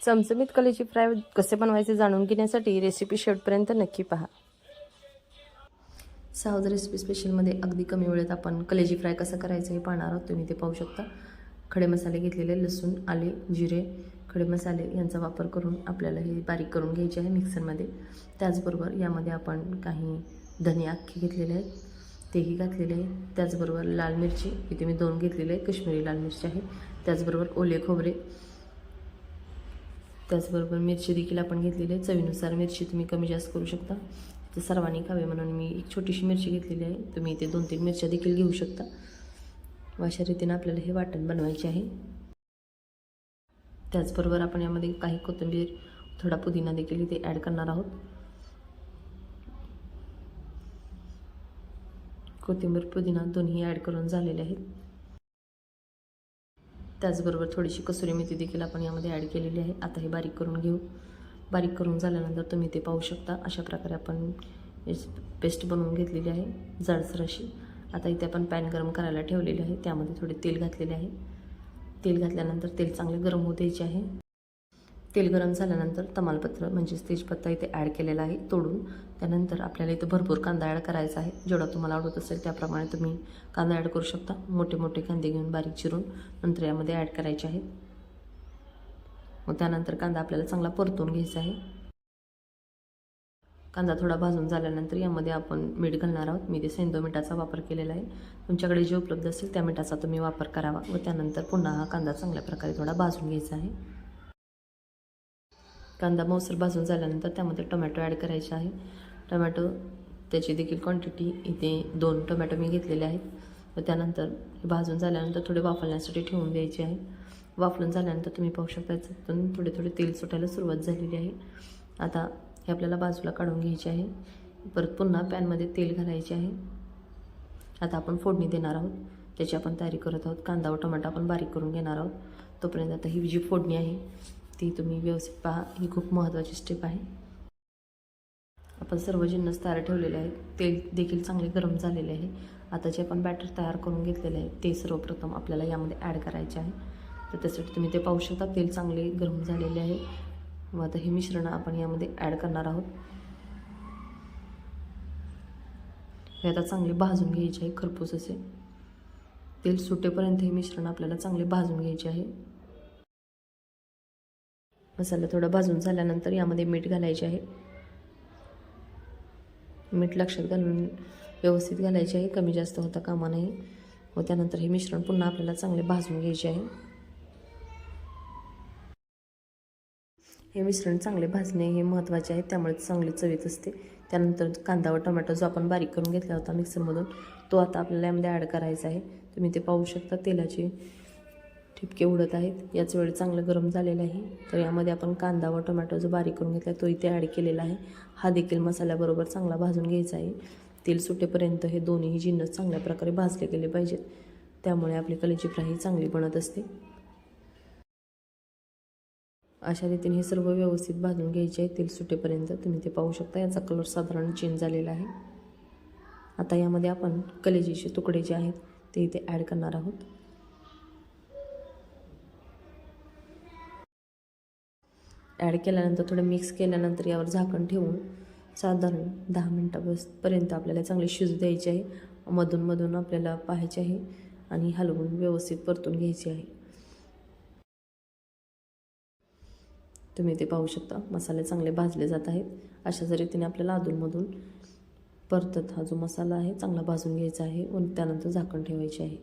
चमचमीत कलेजी फ्राय कसे बनवायचे जाणून घेण्यासाठी रेसिपी शेवटपर्यंत नक्की पहा। सावध रेसिपी स्पेशलमध्ये अगदी कमी वेळेत आपण कलेजी फ्राय कसं करायचं हे पाहणार आहोत। तुम्ही ते पाहू शकता। खडे मसाले घेतलेले, लसूण, आले, जिरे, खडे मसाले यांचा वापर करून आपल्याला हे बारीक करून घ्यायचे आहे मिक्सरमध्ये। त्याचबरोबर यामध्ये आपण काही धने अख्खे घेतलेले आहेत, तेही घातलेले आहे। त्याचबरोबर लाल मिरची इथे मी 2 घेतलेले आहे, काश्मीरी लाल मिरची आहे। त्याचबरोबर ओले खोबरे, त्याचबरोबर मिरची देखील आपण घेतलेली आहे। चवीनुसार मिरची तुम्ही कमी जास्त करू शकता। तर सर्वांनी खावे म्हणून मी एक छोटीशी मिरची घेतलेली आहे। तुम्ही इथे 2-3 मिरच्या देखील घेऊ शकता। अशा रीतीने आपल्याला हे वाटण बनवायचे आहे। त्याचबरोबर आपण यामध्ये काही कोथिंबीर, थोडा पुदिना देखील इथे ॲड करणार आहोत। कोथिंबीर, पुदिना दोन्ही ॲड करून झालेले आहेत। त्याचबरोबर थोडीशी कसुरी मेथी देखील आपण यामध्ये ॲड केलेली आहे। आता हे बारीक करून घेऊ। बारीक करून झाल्यानंतर तुम्ही ते पाहू शकता। अशा प्रकारे आपण पेस्ट बनवून घेतलेली आहे जाडसर अशी। आता इथे आपण पॅन गरम करायला ठेवलेले आहे, त्यामध्ये थोडे तेल घातलेले आहे। तेल घातल्यानंतर तेल चांगले गरम होऊ द्यायचे आहे। तेल गरम झाल्यानंतर तमालपत्र म्हणजेच तेजपत्ता इथे ॲड केलेला आहे तोडून। त्यानंतर आपल्याला इथे भरपूर कांदा ॲड करायचा आहे। जेवढा तुम्हाला आवडत असेल त्याप्रमाणे तुम्ही कांदा ॲड करू शकता। मोठे मोठे कांदे घेऊन बारीक चिरून नंतर यामध्ये ॲड करायचे आहेत। मग त्यानंतर कांदा आपल्याला चांगला परतून घ्यायचा आहे। कांदा थोडा भाजून झाल्यानंतर यामध्ये आपण मीठ घालणार आहोत। मी ते सेंधव मीठाचा वापर केलेला आहे। तुमच्याकडे जे उपलब्ध असेल त्या मीठाचा तुम्ही वापर करावा व त्यानंतर पुन्हा हा कांदा चांगल्या प्रकारे थोडा भाजून घ्यायचा आहे। कांदा मऊसर भाजून झाल्यानंतर त्यामध्ये टोमॅटो ॲड करायचे आहे। टोमॅटो त्याची देखील क्वांटिटी इथे 2 टोमॅटो मी घेतलेले आहेत। व त्यानंतर हे भाजून झाल्यानंतर थोडे वाफवण्यासाठी ठेवून द्यायचे आहे। वाफलून झाल्यानंतर तुम्ही पाहू शकता यातून थोडे थोडे तेल सुटायला सुरुवात झालेली आहे। आता हे आपल्याला बाजूला काढून घ्यायचे आहे। परत पुन्हा पॅनमध्ये तेल घालायचे आहे। आता आपण फोडणी देणार आहोत, त्याची आपण तयारी करत आहोत। कांदा व टोमॅटो आपण बारीक करून घेणार आहोत। तोपर्यंत आता ही जी फोडणी आहे ती तुम्ही व्यवस्थित पहा, ही खूप महत्त्वाची स्टेप आहे। आपण सर्व जिन्नस तयार ठेवलेले आहेत। तेल देखील चांगले गरम झालेले आहे। आता जे आपण बॅटर तयार करून घेतलेले आहे ते सर्वप्रथम आपल्याला यामध्ये ॲड करायचे आहे। तर त्यासाठी तुम्ही ते पाहू शकता, तेल चांगले गरम झालेले आहे। व आता हे मिश्रण आपण यामध्ये ॲड करणार आहोत। हे आता चांगले भाजून घ्यायचे आहे खरपूस असे। तेल सुटेपर्यंत हे मिश्रण आपल्याला चांगले भाजून घ्यायचे आहे। मसाला थोडा भाजून झाल्यानंतर यामध्ये मीठ घालायचे आहे। मीठ लक्षात घालून व्यवस्थित घालायचे आहे, कमी जास्त होता कामा नये। व त्यानंतर हे मिश्रण पुन्हा आपल्याला चांगले भाजून घ्यायचे आहे। हे मिश्रण चांगले भाजणे हे महत्त्वाचे आहे, त्यामुळे चांगली चव येत असते। त्यानंतर कांदा व टोमॅटो जो आपण बारीक करून घेतला होता मिक्सरमधून तो आता आपल्याला यामध्ये ॲड करायचा आहे। तुम्ही ते पाहू शकता, तेलाचे ठिपके उडत आहेत। याच वेळी चांगलं गरम झालेलं आहे। तर यामध्ये आपण कांदा व टोमॅटो जो बारीक करून घेतला तो इथे ॲड केलेला आहे। हा देखील मसाल्याबरोबर चांगला भाजून घ्यायचा आहे। तेल सुटेपर्यंत हे दोन्ही जिन्नस चांगल्या प्रकारे भाजले गेले पाहिजेत, त्यामुळे आपली कलेजी फ्राय ही चांगली बनत असते। अशा रीतीने हे सर्व व्यवस्थित भाजून घ्यायचे आहे तेल सुटेपर्यंत। तुम्ही ते पाहू शकता, याचा कलर साधारण चेंज झालेला आहे। आता यामध्ये आपण कलेजीचे तुकडे जे आहेत ते इथे ॲड करणार आहोत। ॲड केल्यानंतर थोडं मिक्स केल्यानंतर यावर झाकण ठेवून साधारण 10 मिनिटापर्यंत आपल्याला चांगले शिजू द्यायचे आहे। मधून मधून आपल्याला पाहायचे आहे आणि हलवून व्यवस्थित परतून घ्यायचे आहे। तुम्ही ते पाहू शकता, मसाले चांगले भाजले जात आहेत। अशाच रीतीने आपल्याला अधूनमधून परतत हा जो मसाला आहे चांगला भाजून घ्यायचा आहे व त्यानंतर झाकण ठेवायचे आहे।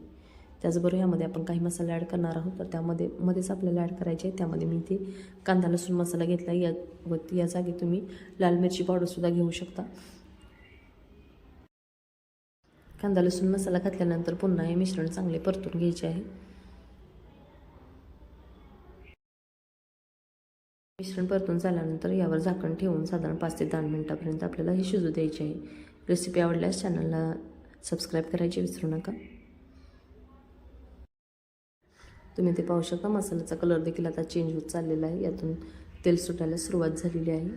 त्याचबरोबर यामध्ये आपण काही मसाले ॲड करणार आहोत, तर मध्येच आपल्याला ॲड करायचे आहे। त्यामध्ये मी ते कांदा लसूण मसाला घेतला या जागी तुम्ही लाल मिरची पावडरसुद्धा घेऊ शकता। कांदा लसूण मसाला घातल्यानंतर पुन्हा हे मिश्रण चांगले परतून घ्यायचे आहे। मिश्रण परतून झाल्यानंतर यावर झाकण ठेवून साधारण 5 ते 10 मिनिटापर्यंत आपल्याला हे शिजू द्यायचे आहे। रेसिपी आवडल्यास चॅनलला सबस्क्राईब करायचे विसरू नका। तुम्ही ते पाहू शकता, मसाल्याचा कलर देखील आता चेंज होत चाललेला आहे। यातून तेल सुटायला सुरुवात झालेली आहे।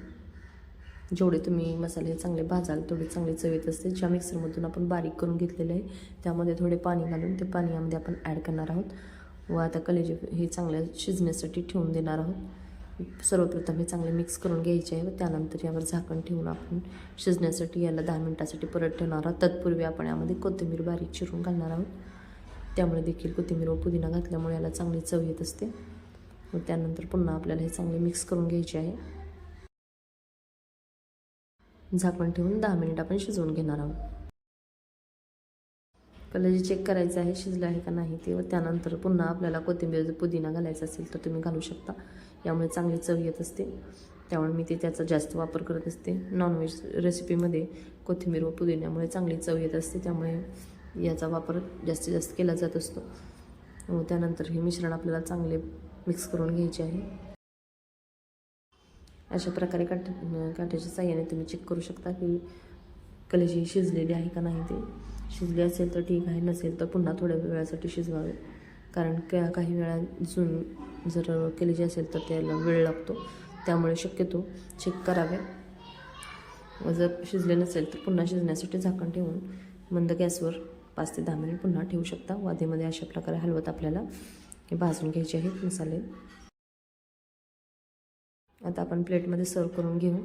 जेवढे तुम्ही मसाले चांगले भाजाल तेवढे चांगले चव येत असते। ज्या मिक्सरमधून आपण बारीक करून घेतलेले आहे त्यामध्ये थोडे पाणी घालून ते पाणी यामध्ये आपण ॲड करणार आहोत व आता कलेजी हे चांगल्या शिजण्यासाठी ठेवून देणार आहोत। सर्वप्रथम हे चांगले मिक्स करून घ्यायचे आहे व त्यानंतर यावर झाकण ठेवून आपण शिजण्यासाठी याला 10 मिनिटासाठी परत ठेवणार आहोत. तत्पूर्वी आपण यामध्ये कोथिंबीर बारीक चिरून घालणार आहोत. त्यामुळे देखील कोथिंबीर व पुदिना घातल्यामुळे याला चांगली चव येत असते. व त्यानंतर पुन्हा आपल्याला हे चांगले मिक्स करून घ्यायचे आहे. झाकण ठेवून 10 मिनिट आपण शिजवून घेणार आहोत. कलर चेक करायचं आहे शिजलं आहे का नाही ते. व त्यानंतर पुन्हा आपल्याला कोथिंबीर जर पुदिना घालायचा असेल तर तुम्ही घालू शकता. यामुळे चांगली चव येत असते. त्यामुळे मी त्याचा जास्त वापर करत असते. नॉनव्हेज रेसिपीमध्ये कोथिंबीर व पुदिन्यामुळे चांगली चव येत असते. त्यामुळे याचा वापर जास्तीत जास्त केला जात असतो. व त्यानंतर हे मिश्रण आपल्याला चांगले मिक्स करून घ्यायचे आहे. अशा प्रकारे काट्याच्या साह्याने तुम्ही चेक करू शकता की कलेजी शिजलेली आहे का नाही. ते शिजली असेल तर ठीक आहे, नसेल तर पुन्हा थोड्या वेळासाठी शिजवावे. कारण काही वेळा जर कलेजी असेल तर त्याला वेळ लागतो. त्यामुळे शक्यतो चेक करावे. व जर शिजले नसेल तर पुन्हा शिजण्यासाठी झाकण ठेवून मंद गॅसवर 5 ते 10 मिनिट पुन्हा ठेवू शकता. वादेमध्ये अशा प्रकारे हलवत आपल्याला हे भाजून घ्यायचे आहेत मसाले. आता आपण प्लेटमध्ये सर्व करून घेऊ.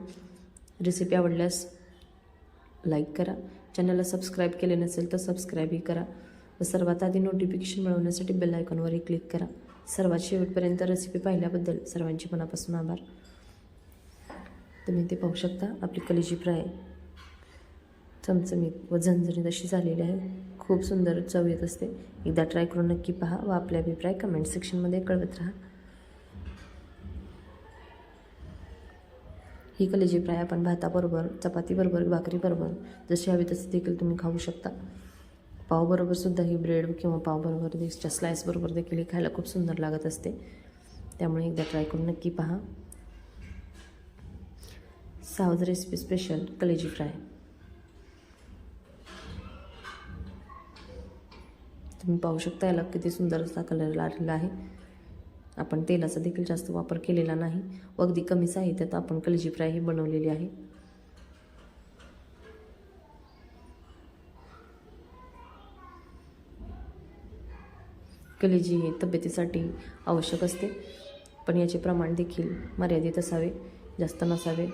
रेसिपी आवडल्यास लाईक करा. चॅनलला सबस्क्राईब केले नसेल तर सबस्क्राईबही करा. व सर्वात आधी नोटिफिकेशन मिळवण्यासाठी बेल आयकॉनवरही क्लिक करा. सर्वात शेवटपर्यंत रेसिपी पाहिल्याबद्दल सर्वांचे मनापासून आभार. तुम्ही ते पाहू शकता आपली कलेजी फ्राय चमचमीत व झणझणीत अशी झालेली आहे. खूप सुंदर चव येत असते. एकदा ट्राय करून नक्की पहा व आपले अभिप्राय कमेंट सेक्शनमध्ये कळवत राहा. ही कलेजी फ्राय आपण भाताबरोबर, चपातीबरोबर, भाकरीबरोबर जशी हवी तसे देखील तुम्ही खाऊ शकता. पावबरोबर सुद्धा ही ब्रेड किंवा पावबरोबर देखील स्लाईसबरोबर देखील खायला खूप सुंदर लागत असते. त्यामुळे एकदा ट्राय करून नक्की पहा. सावज रेसिपी स्पेशल कलेजी फ्राय. तुम्ही पाहू शकता याला किती सुंदर असा कलर आलेला आहे. आपण तेलाचा देखील जास्त वापर केलेला नाही व अगदी कमी साहित्यात आपण कलेजी फ्राय ही बनवलेली आहे. कलेजी ही तब्येतीसाठी आवश्यक असते, पण याचे प्रमाण देखील मर्यादित असावे, जास्त नसावे.